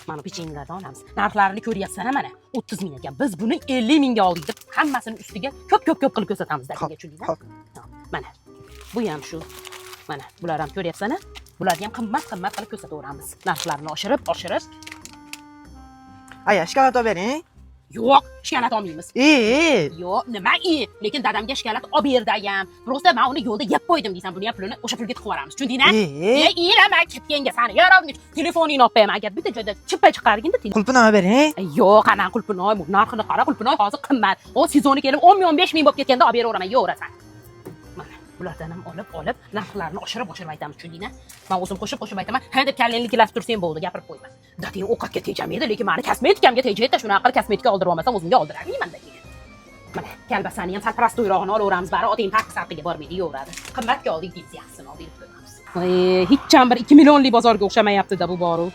Mana pechenyelardan olamiz. Narxlarini ko'ryapsan mana. 30 ming ekan. Biz buni 50 mingga oldik deb hammasini ustiga ko'p qilib ko'rsatamiz daqiga tushundingizmi? Mana. Bu ham shu. Mana bular ham ko'ryapsan-a? Bularni ham qimmat qilib ko'rsataveramiz. Narxlarini oshirib. Aya, shikolat olib bering. Yo'q, shikolat olmaymiz. Yo'q, nima lekin dadamga shikolat olib berdayam. Prosta men uni yo'lda yeb qo'ydim deysan. Buni ham pulini o'sha pulga tiqib yuboramiz. Tushundingmi? Ilama ketganga sani yarovni telefoningni olib qo'yaman. Agar bitta joyda chippa chiqarganda Qulpini olib bering. Yo'q, qana qulpinoy, narxini qara, qulpinoy hozir qimmat. O sezoni kelib 10 ming 15 ming bo'lib ketganda olib beraveraman, yo'rasan. Mana bulardan ham olib narxlarni oshirib aytamiz, tushundingmi? Men o'zim qo'shib aytaman. Ha deb kallanglikilab tursang bo'ldi, gapirib qo'yma. Dading ovqatga tejamaydi, lekin meni kosmetikamga tejaydi. Shunaqa kosmetika oldirib olmasam o'zimga oldirarman keyin. Mana kalbasani ham sal prostoyroqini olaveramiz, bari odam farqiga bormaydi, yo'radi. Qimmatga oldik deysiz, yaxshisini olib qo'yamiz. Hech ham bir 2 millionlik bozorga o'xshamayapti-da bu boru.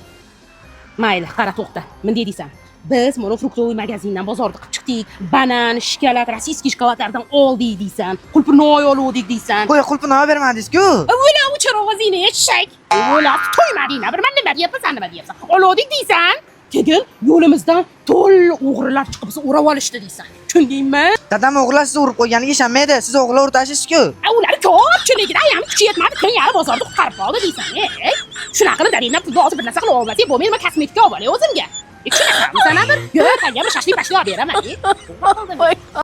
Mayli, qara to'xta. Bunday deysan. Biz mana fruktovoy magazindan bozorga chiqib chiqdik. Banan, shikolat, rossiyskiy shikolatlardan oldik deysan. Qulpinoy oldik deysan. Qo'y, qulpini olib bermadingiz-ku. O'la o'chirog'izingni eshak. O'la to'ymading, bir men nima deyapsan, oldik deysan. Keyin yo'limizdan to'liq o'g'rilar chiqib bizni o'rab olishdi deysan. Tushundingmi? Dadam o'g'irlar sizni urib qo'yganiga ishonmaydi. Siz o'g'irlar urtashingiz-ku. Ular ko'pchiligida ham kuchi yetmadi, keyin yana bozorda qutqarib qoldi deysan. Shunaqa qilib dadingdan pulni hozir bir narsa qilib olmasang bo'lmaydi, men kosmetika olib olay o'zimga. Shunaqa, sana bir yo'q, qayerga shashlik olib beraman.